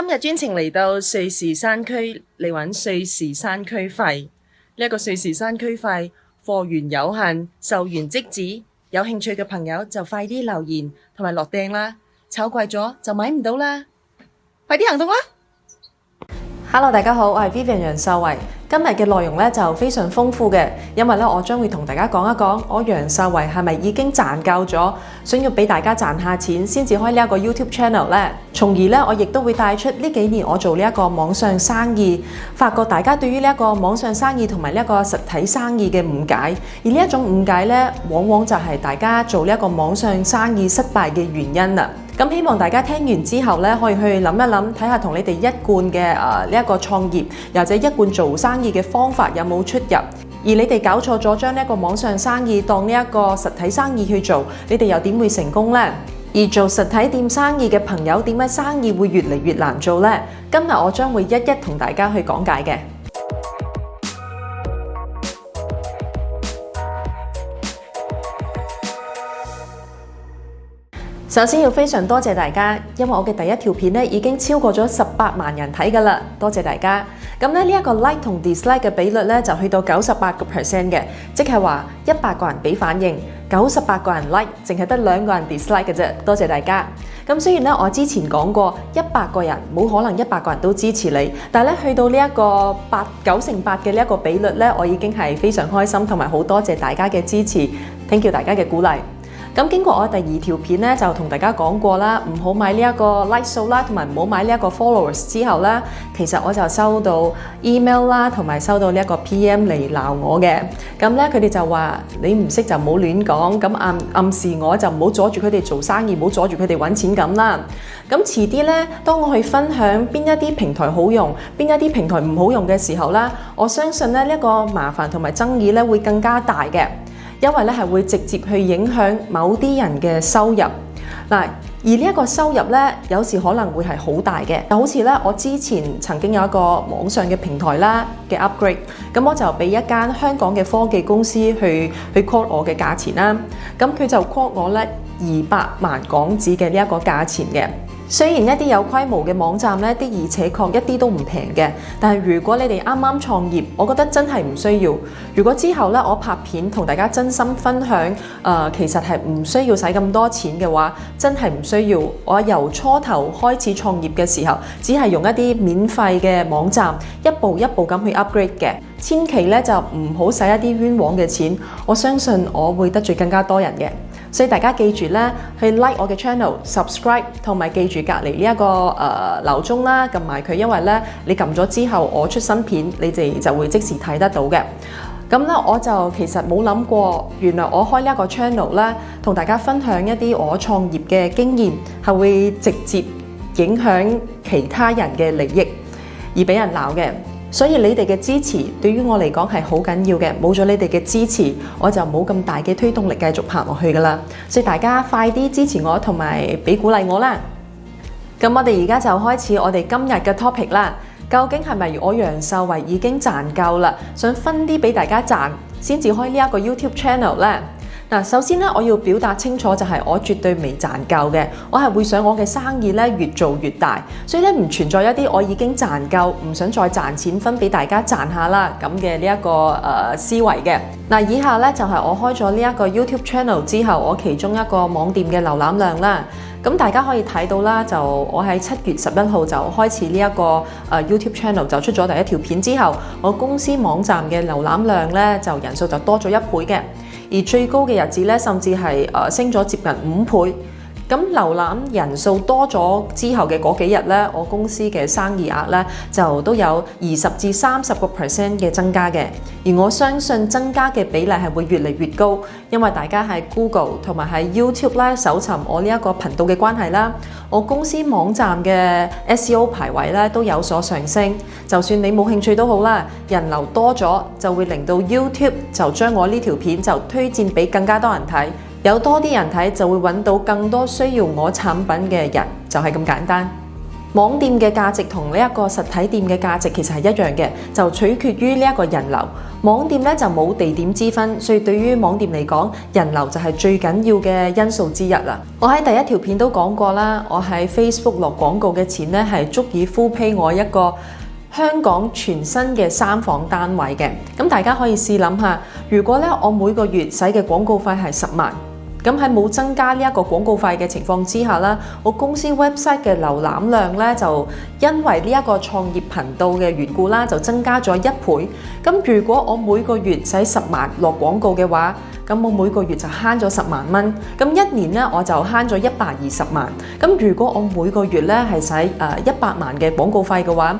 今日專程嚟到瑞士山區嚟揾瑞士山區費。呢一個瑞士山區費貨源有限，售完即止。有興趣嘅朋友就快啲留言同埋落訂啦，炒貴咗就買唔到啦，快啲行動啦！Hello， 大家好，我係 Vivian 楊秀慧。今日嘅內容咧就非常豐富嘅，因為咧我將會同大家講一講我楊秀慧係咪已經賺夠咗，想要俾大家賺下錢先至開呢一個 YouTube channel 咧。從而咧我亦都會帶出呢幾年我做呢一個網上生意，發覺大家對於呢一個網上生意同埋呢一個實體生意嘅誤解，而呢一種誤解咧，往往就係大家做呢一個網上生意失敗嘅原因啦。咁希望大家聽完之後咧，可以去諗一諗，睇下同你哋一貫嘅呢一個創業，或者一貫做生意嘅方法有冇出入。而你哋搞錯咗，將呢一個網上生意當呢一個實體生意去做，你哋又點會成功呢？而做實體店生意嘅朋友，點解生意會越嚟越難做呢？今日我將會一一同大家去講解嘅。首先要非常多謝大家，因為我嘅第一條片咧已經超過咗18萬人睇㗎啦，多謝大家。咁咧呢一個 like 同 dislike 嘅比率咧就去到98%嘅，即係話100個人俾反應，98個人 like， 淨係得2個人 dislike 嘅啫，多謝大家。咁雖然咧我之前講過100個人冇可能100個人都支持你，但係咧去到呢一個9成8嘅呢一個比率咧，我已經係非常開心，同埋好多謝大家嘅支持 ，thank you 大家嘅鼓勵。咁經過我第2條片咧，就同大家講過啦，唔好買呢一個 like 數啦，同埋唔好買呢一個 followers 之後咧，其實我就收到 email 啦，同埋收到呢一個 PM 嚟鬧我嘅。咁咧佢哋就話你唔識就唔好亂講，咁暗示我就唔好阻住佢哋做生意，唔好阻住佢哋揾錢咁啦。咁遲啲咧，當我去分享邊一啲平台好用，邊一啲平台唔好用嘅時候啦，我相信咧呢一個麻煩同埋爭議咧會更加大嘅。因為咧係會直接去影響某啲人嘅收入嗱，而呢一個收入咧有時可能會係好大嘅，就好似咧我之前曾經有一個網上嘅平台啦嘅 upgrade， 咁我就俾一間香港嘅科技公司去 quote 我嘅價錢啦，咁佢就 quote 我咧200萬港紙嘅呢一個價錢嘅。雖然一啲有規模嘅網站咧，的而且確一啲都唔平嘅，但係如果你哋啱啱創業，我覺得真係唔需要。如果之後咧我拍片同大家真心分享，其實係唔需要使咁多錢嘅話，真係唔需要。我由初頭開始創業嘅時候，只係用一啲免費嘅網站，一步一步咁去 upgrade 嘅。千祈咧就唔好使一啲冤枉嘅錢，我相信我會得罪更加多人嘅。所以大家記住咧，去 like 我嘅 channel、subscribe 同埋記住隔離呢一個鬧鐘啦，撳埋佢，因為咧你撳咗之後，我出新片，你哋就會即時睇得到嘅。咁咧我就其實冇諗過，原來我開呢一個 channel 咧，同大家分享一啲我創業嘅經驗，係會直接影響其他人嘅利益，而俾人鬧嘅。所以你哋嘅支持對於我嚟講係好緊要嘅，冇咗你哋嘅支持，我就冇咁大嘅推動力繼續拍落去噶啦。所以大家快啲支持我，同埋俾鼓勵我啦。咁我哋而家就開始我哋今日嘅 topic 啦。究竟係咪我楊秀慧已經賺夠啦，想分啲俾大家賺，先至開呢一個 YouTube channel 呢？嗱，首先咧，我要表達清楚就係我絕對未賺夠嘅，我係會想我嘅生意咧越做越大，所以咧唔存在一啲我已經賺夠，唔想再賺錢分俾大家賺下啦咁嘅呢一個思維嘅。嗱，以下咧就係我開咗呢一個 YouTube channel 之後，我其中一個網店嘅瀏覽量啦。咁大家可以睇到啦，就我喺7月11號就開始呢一個YouTube channel 就出咗第一條片之後，我公司網站嘅瀏覽量咧就人數就多咗1倍嘅。而最高嘅日子咧，甚至係升咗接近5倍。咁瀏覽人數多咗之後嘅嗰幾日咧，我公司嘅生意額咧就都有20至30% 嘅增加嘅。而我相信增加嘅比例係會越嚟越高，因為大家喺 Google 同埋喺 YouTube 咧搜尋我呢一個頻道嘅關係啦，我公司網站嘅 SEO 排位咧都有所上升。就算你冇興趣都好啦，人流多咗就會令到 YouTube 就將我呢條片就推薦俾更加多人睇。有多啲人睇就會揾到更多需要我產品嘅人，就係咁簡單。網店嘅價值同呢一個實體店嘅價值其實係一樣嘅，就取決於呢一個人流。網店咧就冇地點之分，所以對於網店嚟講，人流就係最緊要嘅因素之一啦。我喺第一條片都講過啦，我喺 Facebook 落廣告嘅錢咧係足以 full pay 我一個香港全新嘅3房單位嘅。咁大家可以試諗下，如果咧我每個月使嘅廣告費係10萬。咁喺冇增加呢一個廣告費嘅情況之下啦，我公司 website 嘅瀏覽量咧就因為呢一個創業頻道嘅緣故啦，就增加咗1倍。咁如果我每個月使10萬落廣告嘅話，咁我每個月就慳咗10萬蚊。咁1年咧我就慳咗120萬。咁如果我每個月咧係使100萬嘅廣告費嘅話，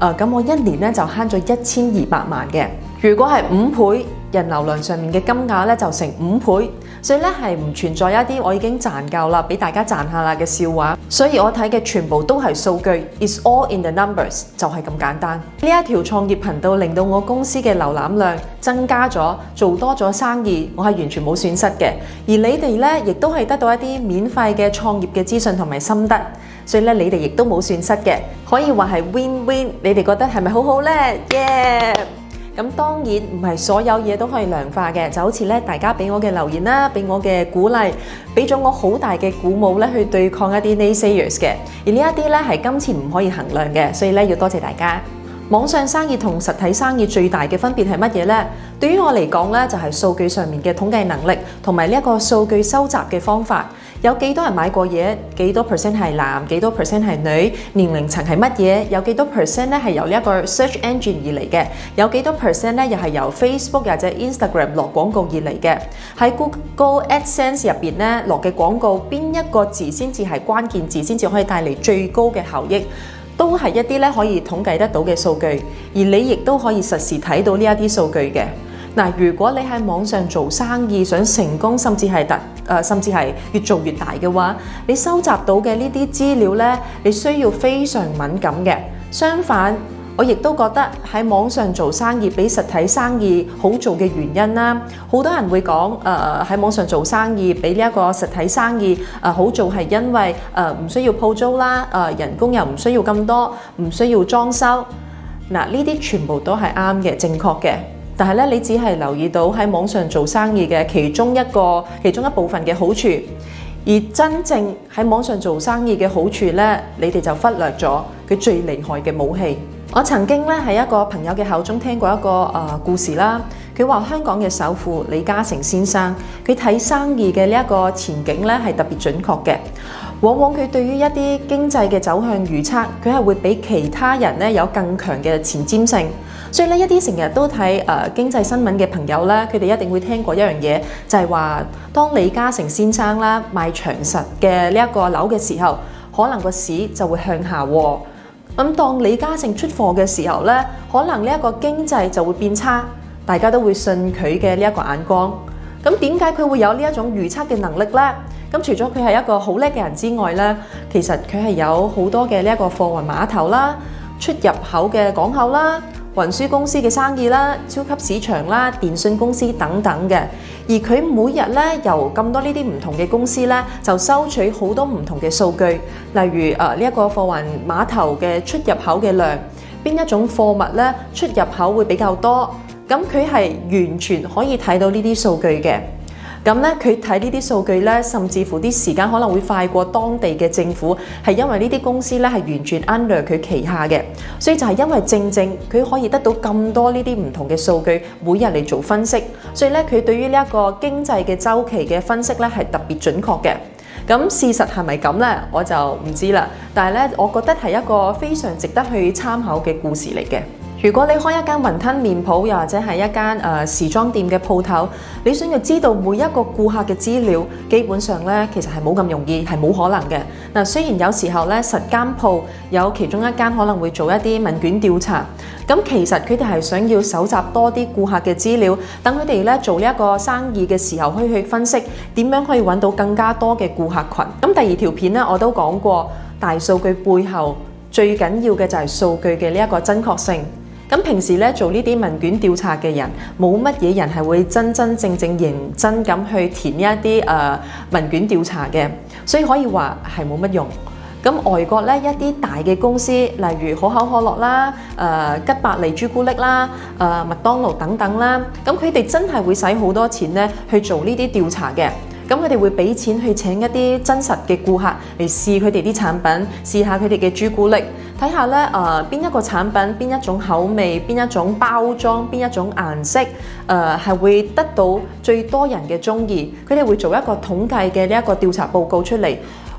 咁我1年咧就慳咗1200萬嘅。如果係5倍人流量上面嘅金額咧就成5倍。所以咧係唔存在一啲我已經賺夠啦，俾大家賺下啦嘅笑話。所以我睇嘅全部都係數據 ，it's all in the numbers， 就係咁簡單。呢一條創業頻道令到我公司嘅瀏覽量增加咗，做多咗生意，我係完全冇損失嘅。而你哋咧亦都係得到一啲免費嘅創業嘅資訊同埋心得，所以咧你哋亦都冇損失嘅，可以話係 win-win。你哋覺得係咪好好咧？耶！咁當然唔係所有嘢都可以量化嘅，就好似咧大家俾我嘅留言啦，俾我嘅鼓勵，俾咗我好大嘅鼓舞咧去對抗一啲 naysayers 嘅。而呢一啲咧係金錢唔可以衡量嘅，所以咧要多謝大家。網上生意同實體生意最大嘅分別係乜嘢呢？對於我嚟講咧，就係數據上面嘅統計能力同埋呢一個數據收集嘅方法。有幾多人買過嘢？幾多 percent 係男？幾多 percent 係女？年齡層係乜嘢？有幾多 percent 咧係由呢一個 search engine 而嚟嘅？有幾多 percent 咧又係由 Facebook 或者 Instagram 落廣告而嚟嘅？喺 Google AdSense 入邊咧落嘅廣告，邊一個字先至係關鍵字，先至可以帶嚟最高嘅效益？都係一啲咧可以統計得到嘅數據，而你亦都可以實時睇到呢一啲數據嘅。嗱，如果你喺網上做生意想成功，甚至係越做越大嘅話，你收集到嘅呢啲資料咧，你需要非常敏感嘅。相反，我亦都覺得喺網上做生意比實體生意好做嘅原因啦，好多人會講喺網上做生意比呢一個實體生意好做，係因為唔需要鋪租啦，人工又唔需要咁多，唔需要裝修。嗱，呢啲全部都係啱嘅，正確嘅。但係咧，你只係留意到喺網上做生意嘅其中一部分嘅好處，而真正喺網上做生意嘅好處咧，你哋就忽略咗佢最厲害嘅武器。我曾經咧喺一個朋友嘅口中聽過一個故事啦，佢話香港嘅首富李嘉誠先生，佢睇生意嘅呢一個前景咧係特別準確嘅。往往佢對於一啲經濟嘅走向預測，佢係會比其他人咧有更強嘅前瞻性。所以咧，一啲成日都睇經濟新聞嘅朋友咧，佢哋一定會聽過一樣嘢，就係話當李嘉誠先生啦賣長實嘅呢一個樓嘅時候，可能個市就會向下喎。咁當李嘉誠出貨嘅時候咧，可能呢一個經濟就會變差，大家都會信佢嘅呢一個眼光。咁點解佢會有呢一種預測嘅能力咧？咁除咗佢係一個好叻嘅人之外咧，其實佢係有好多嘅呢一個貨運碼頭啦、出入口嘅港口啦、運輸公司嘅生意啦、超級市場啦、電信公司等等嘅。而佢每日咧由咁多呢啲唔同嘅公司咧，就收取好多唔同嘅數據，例如呢一個貨運碼頭嘅出入口嘅量，邊一種貨物咧出入口會比較多，咁佢係完全可以睇到呢啲數據嘅。咁咧，佢睇呢啲數據咧，甚至乎啲時間可能會快過當地嘅政府，係因為呢啲公司咧係完全 under 佢旗下嘅，所以就係因為正佢可以得到咁多呢啲唔同嘅數據，每日嚟做分析，所以咧佢對於呢一個經濟嘅週期嘅分析咧係特別準確嘅。咁事實係咪咁呢？我就唔知啦。但係咧，我覺得係一個非常值得去參考嘅故事嚟嘅。如果你開一間雲吞麵鋪，又或者係一間時裝店嘅鋪頭，你想要知道每一個顧客嘅資料，基本上咧其實係冇咁容易，係冇可能嘅。嗱，雖然有時候咧實間鋪有其中一間可能會做一啲問卷調查，咁其實佢哋係想要搜集多啲顧客嘅資料，等佢哋咧做呢一個生意嘅時候可以去分析點樣可以揾到更加多嘅顧客群。咁第二條片咧我都講過，大數據背後最緊要嘅就係數據嘅呢一個真確性。咁平時咧做呢啲問卷調查嘅人，冇乜嘢人係會真正認真咁去填呢一啲問卷調查嘅，所以可以話係冇乜用。咁外國咧一啲大嘅公司，例如可口可樂啦、吉百利朱古力啦、麥當勞等等啦，咁佢哋真係會使好多錢咧去做呢啲調查嘅。咁佢哋會俾錢去請一啲真實嘅顧客嚟試佢哋啲產品，試下佢哋嘅朱古力，睇下咧邊一個產品、邊一種口味、邊一種包裝、邊一種顏色，係會得到最多人嘅鍾意。佢哋會做一個統計嘅呢一個調查報告出嚟，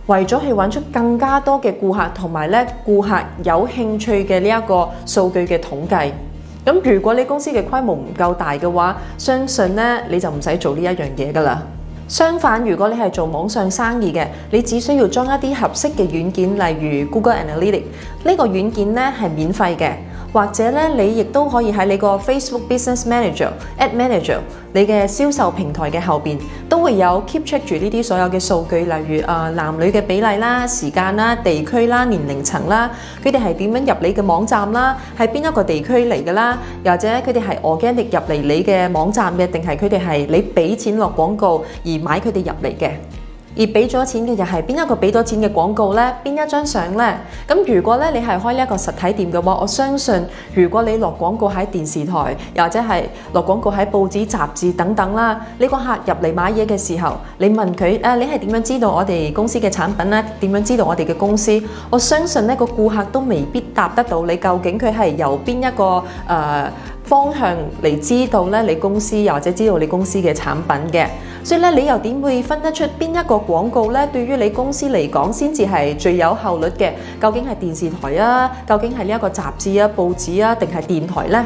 為咗去揾出更加多嘅顧客同埋咧顧客有興趣嘅呢一個數據嘅統計。咁如果你公司嘅規模唔夠大嘅話，相信咧你就唔使做呢一樣嘢㗎啦。相反，如果你係做網上生意嘅，你只需要裝一啲合適嘅軟件，例如 Google Analytics 呢個軟件咧係免費嘅，或者咧你亦都可以喺你個 Facebook Business Manager、Ad Manager 你嘅銷售平台嘅後邊都會有 keep check 住呢啲所有嘅數據，例如男女嘅比例啦、時間啦、地區啦、年齡層啦，佢哋係點樣入你嘅網站啦，係邊一個地區嚟㗎啦，又或者佢哋係 organic 入嚟你嘅網站嘅，定係佢哋係你俾錢落廣告而買佢哋入嚟嘅。而俾咗錢嘅又係邊一個俾咗錢嘅廣告呢？邊一張相呢？咁如果咧你係開呢一個實體店嘅話，我相信如果你落廣告喺電視台，又或者係落廣告喺報紙、雜誌等等啦，呢個客入嚟買嘢嘅時候，你問佢你係點樣知道我哋公司嘅產品呢？點樣知道我哋嘅公司？我相信呢個顧客都未必答得到你究竟佢係由邊一個方向嚟知道咧你公司，又或者知道你公司嘅產品嘅。所以咧，你又點會分得出邊一個廣告咧對於你公司嚟講先至係最有效率嘅？究竟係電視台啊？究竟係呢一個雜誌啊、報紙啊，定係電台呢？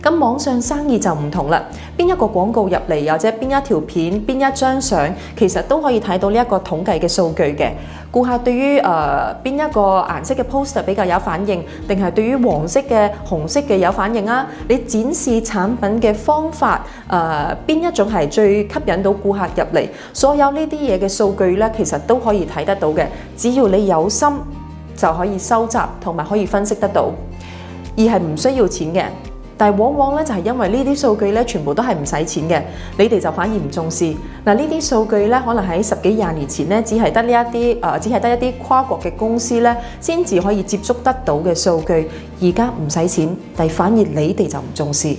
咁網上生意就唔同啦，邊一個廣告入嚟，或者邊一條片、邊一張相，其實都可以睇到呢一個統計嘅數據嘅。顧客對於邊一個顏色嘅 poster 比較有反應，定係對於黃色嘅、紅色嘅有反應啊？你展示產品嘅方法，邊一種係最吸引到顧客入嚟？所有呢啲嘢嘅數據咧，其實都可以睇得到嘅。只要你有心，就可以收集同埋可以分析得到，而係唔需要錢嘅。但係往往咧就係因為呢啲數據咧全部都係唔使錢嘅，你哋就反而唔重視。嗱，呢啲數據咧可能喺10幾20年前咧只係得一啲跨國嘅公司咧先至可以接觸得到嘅數據，而家唔使錢，但反而你哋就唔重視。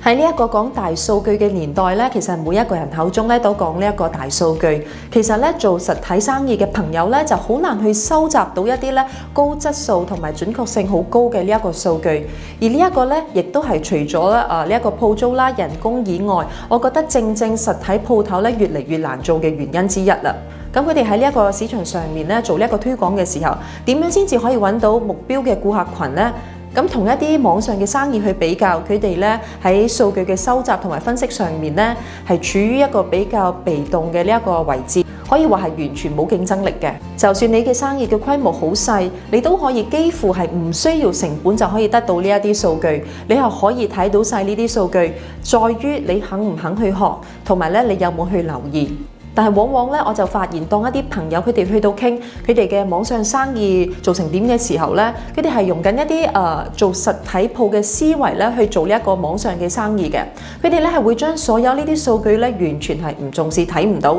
喺呢一個講大數據嘅年代咧，其實每一個人口中咧都講呢一個大數據。其實咧做實體生意嘅朋友咧就好難去收集到一啲咧高質素同埋準確性好高嘅呢一個數據。而呢一個咧亦都係除咗呢一個鋪租啦、人工以外，我覺得正實體鋪頭咧越嚟越難做嘅原因之一啦。咁佢哋喺呢一個市場上面咧做呢一個推廣嘅時候，點樣先至可以揾到目標嘅顧客群呢？咁同一啲網上嘅生意去比較，佢哋咧喺數據嘅收集同埋分析上面咧，係處於一個比較被動嘅呢一個位置，可以話係完全冇競爭力嘅。就算你嘅生意嘅規模好細，你都可以幾乎係唔需要成本就可以得到呢一啲數據，你係可以睇到晒呢啲數據，在於你肯唔肯去學，同埋咧你有冇去留意。但係往往咧，我就發現當一啲朋友佢哋去到傾佢哋嘅網上生意做成點嘅時候咧，佢哋係用緊一啲做實體鋪嘅思維咧去做呢一個網上嘅生意嘅。佢哋咧係會將所有呢啲數據咧完全係唔重視，睇唔到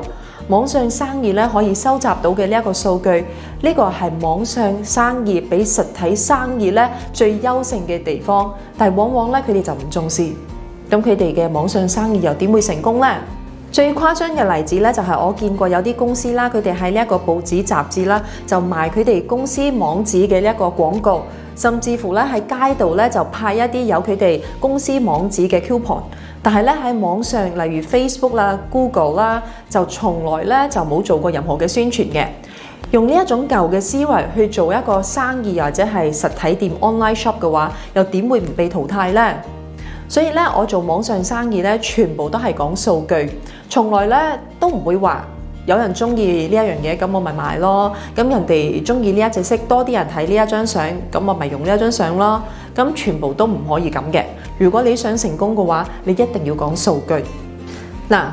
網上生意咧可以收集到嘅呢一個數據。呢個係網上生意比實體生意咧最優勝嘅地方，但係往往咧佢哋就唔重視。咁佢哋嘅網上生意又點會成功呢？最誇張嘅例子咧，就係我見過有啲公司啦，佢哋喺呢一個報紙雜誌啦，就賣佢哋公司網址嘅呢一個廣告，甚至乎咧喺街度咧就派一啲有佢哋公司網址嘅 coupon。但係咧喺網上，例如 Facebook 啦、Google 啦，就從來咧就冇做過任何嘅宣傳嘅。用呢一種舊嘅思維去做一個生意或者係實體店 online shop 嘅話，又點會唔被淘汰呢？所以咧，我做網上生意咧，全部都係講數據，從來咧都唔會話有人中意呢一樣嘢，咁我咪買咯。咁人哋中意呢一隻色，多啲人睇呢一張相，咁我咪用呢一張相咯。咁全部都唔可以咁嘅。如果你想成功嘅話，你一定要講數據。嗱，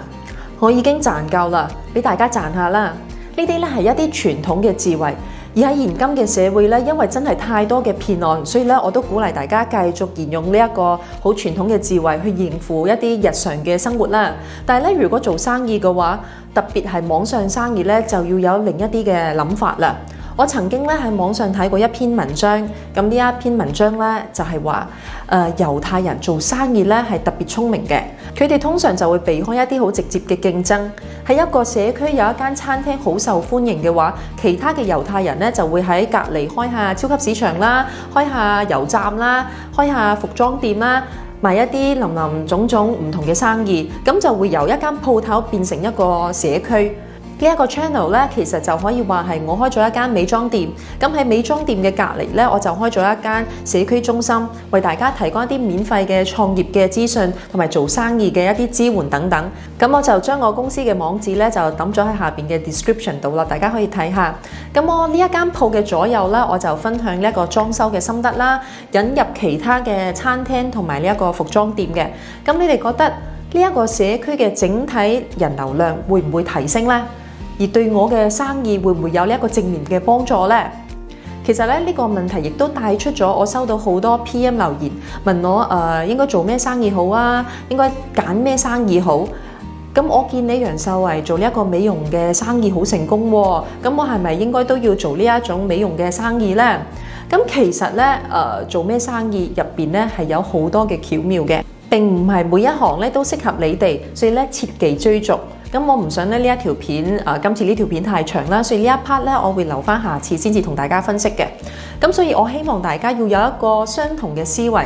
我已經賺夠啦，俾大家賺下啦。呢啲咧係一啲傳統嘅智慧。而喺現今嘅社會咧，因為真係太多嘅騙案，所以咧我都鼓勵大家繼續沿用呢一個好傳統嘅智慧去應付一啲日常嘅生活啦。但係咧，如果做生意嘅話，特別係網上生意咧，就要有另一啲嘅諗法啦。我曾經咧喺網上睇過一篇文章，咁呢一篇文章咧就係話，猶太人做生意咧係特別聰明嘅，佢哋通常就會避開一啲好直接嘅競爭。喺一個社區有一間餐廳好受歡迎嘅話，其他嘅猶太人咧就會喺隔離開下超級市場啦，開下油站啦，開下服裝店啦，賣一啲林林總總唔同嘅生意，咁就會由一間鋪頭變成一個社區。呢一個 channel 咧，其實就可以話係我開咗一間美妝店，咁喺美妝店嘅隔離咧，我就開咗一間社區中心，為大家提供一啲免費嘅創業嘅資訊同埋做生意嘅一啲支援等等。咁我就將我公司嘅網址咧就抌咗喺下邊嘅 description 度啦，大家可以睇下。咁我呢一間鋪嘅左右咧，我就分享呢一個裝修嘅心得啦，引入其他嘅餐廳同埋呢一個服裝店嘅。咁你哋覺得呢一個社區嘅整體人流量會唔會提升呢？而對我嘅生意會唔會有呢一個正面嘅幫助呢？其實咧呢個問題亦都帶出咗我收到好多 PM 留言問我應該做咩生意好啊？應該揀咩生意好？咁我見你楊秀慧做呢一個美容嘅生意好成功喎，咁我係咪應該都要做呢一種美容嘅生意呢？咁其實咧做咩生意入邊咧係有好多嘅巧妙嘅，並唔係每一行咧都適合你哋，所以咧切忌追逐。咁我唔想咧呢一條片今次呢條片太長啦，所以呢一 part 咧我會留翻下次先至同大家分析嘅。咁所以我希望大家要有一個相同嘅思維，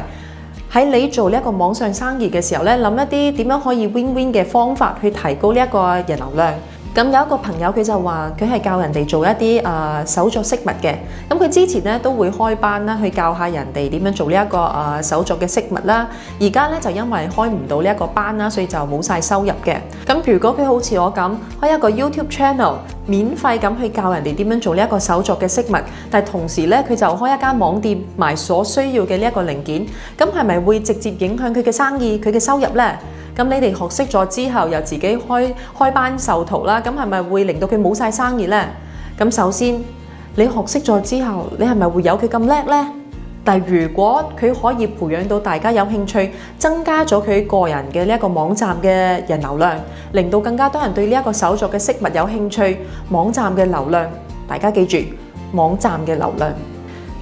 喺你做呢一個網上生意嘅時候咧，諗一啲點樣可以 win-win 嘅方法去提高呢一個人流量。咁有一個朋友佢就話佢係教人哋做一啲手作飾物嘅，咁佢之前咧都會開班啦，去教下人哋點樣做呢一個手作嘅飾物啦。而家咧就因為開唔到呢一個班啦，所以就冇晒收入嘅。咁如果佢好似我咁開一個 YouTube channel，免費咁去教人哋點樣做呢一個手作嘅飾物，但係同時咧佢就開一間網店賣所需要嘅呢一個零件，咁係咪會直接影響佢嘅生意、佢嘅收入呢？咁你哋學識咗之後，又自己開班授徒啦，咁係咪會令到佢冇晒生意呢？咁首先，你學識咗之後，你係咪會有佢咁叻呢？但係如果佢可以培養到大家有興趣，增加咗佢個人嘅呢一個網站嘅人流量，令到更加多人對呢一個手作嘅飾物有興趣，網站嘅流量，大家記住，網站嘅流量。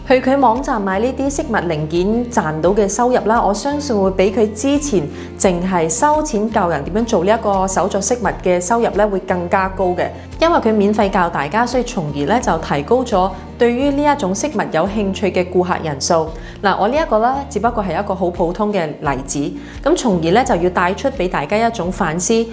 去佢網站買呢啲飾物零件賺到嘅收入啦，我相信會比佢之前淨係收錢教人點樣做呢一個手作飾物嘅收入咧會更加高嘅，因為佢免費教大家，所以從而咧就提高咗對於呢一種飾物有興趣嘅顧客人數。嗱，我呢一個咧只不過係一個好普通嘅例子，咁從而咧就要帶出俾大家一種反思。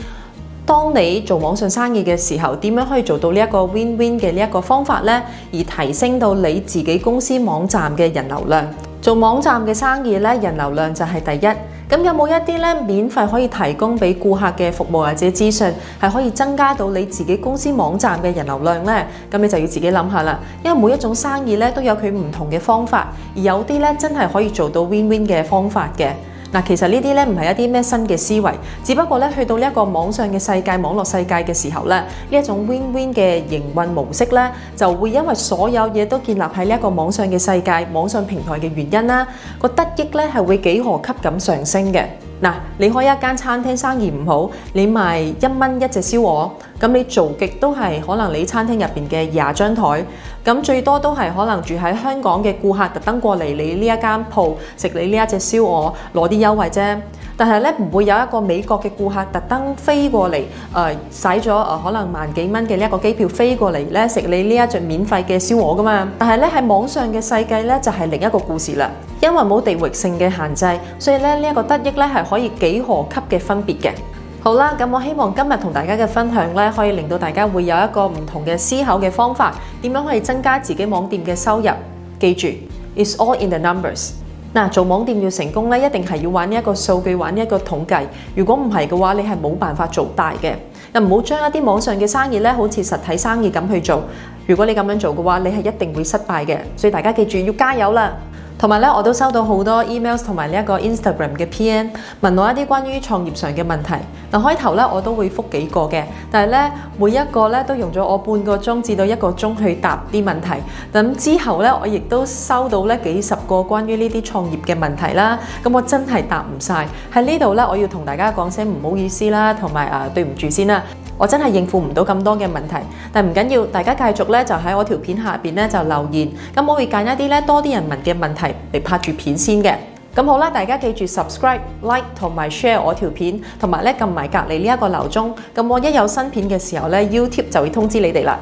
當你做網上生意嘅時候，點樣可以做到呢一個 win-win 嘅呢一個方法呢？而提升到你自己公司網站嘅人流量。做網站嘅生意咧，人流量就係第一。咁有冇一啲咧免費可以提供俾顧客嘅服務或者資訊，係可以增加到你自己公司網站嘅人流量呢？咁你就要自己諗下啦。因為每一種生意咧都有佢唔同嘅方法，而有啲咧真係可以做到 win-win 嘅方法嘅。嗱，其實呢啲咧唔係一啲咩新嘅思維，只不過咧去到呢一個網上嘅世界、網絡世界嘅時候咧，呢一種 win-win 嘅營運模式咧，就會因為所有嘢都建立喺呢一個網上嘅世界、網上平台嘅原因啦，個得益咧係會幾何級咁上升嘅。嗱，你開一間餐廳生意唔好，你賣1蚊一隻燒鵝，咁你做極都係可能你餐廳入邊嘅20張台，咁最多都係可能住喺香港嘅顧客特登過嚟你呢一間鋪食你呢一隻燒鵝，攞啲優惠啫。但係咧唔會有一個美國嘅顧客特登飛過嚟，使咗可能萬幾蚊嘅呢一個機票飛過嚟咧食你呢一隻免費嘅燒鵝噶嘛。但係咧喺網上嘅世界咧就係另一個故事啦，因為冇地域性嘅限制，所以咧呢一個得益咧係可以幾何級嘅分別嘅。好啦，咁我希望今日同大家嘅分享咧，可以令到大家會有一個唔同嘅思考嘅方法，點樣可以增加自己網店嘅收入。記住 ，it's all in the numbers。嗱，做網店要成功咧，一定係要玩呢一個數據，玩呢一個統計。如果唔係嘅話，你係冇辦法做大嘅。又唔好將一啲網上嘅生意咧，好似實體生意咁去做。如果你咁樣做嘅話，你係一定會失敗嘅。所以大家記住要加油啦！同埋咧，我都收到好多 emails 同埋呢一個 Instagram 嘅 PM 問我一啲關於創業上嘅問題。嗱，開頭咧我都會覆幾個嘅，但係咧每一個咧都用咗我半個鐘至到1個鐘去答啲問題。咁之後咧，我亦都收到咧幾十個關於呢啲創業嘅問題啦。咁我真係答唔晒。喺呢度咧，我要同大家講聲唔好意思啦，同埋對唔住先啦。我真係應付唔到咁多嘅問題。但唔緊要，大家繼續咧就喺我條片下邊咧就留言，咁我會揀一啲咧多啲人問嘅問題嚟拍住片先嘅。咁好啦，大家記住 subscribe、like 同埋 share 我條片，同埋咧撳埋隔離呢一個鬧鐘，咁我一有新片嘅時候咧 YouTube 就會通知你哋啦。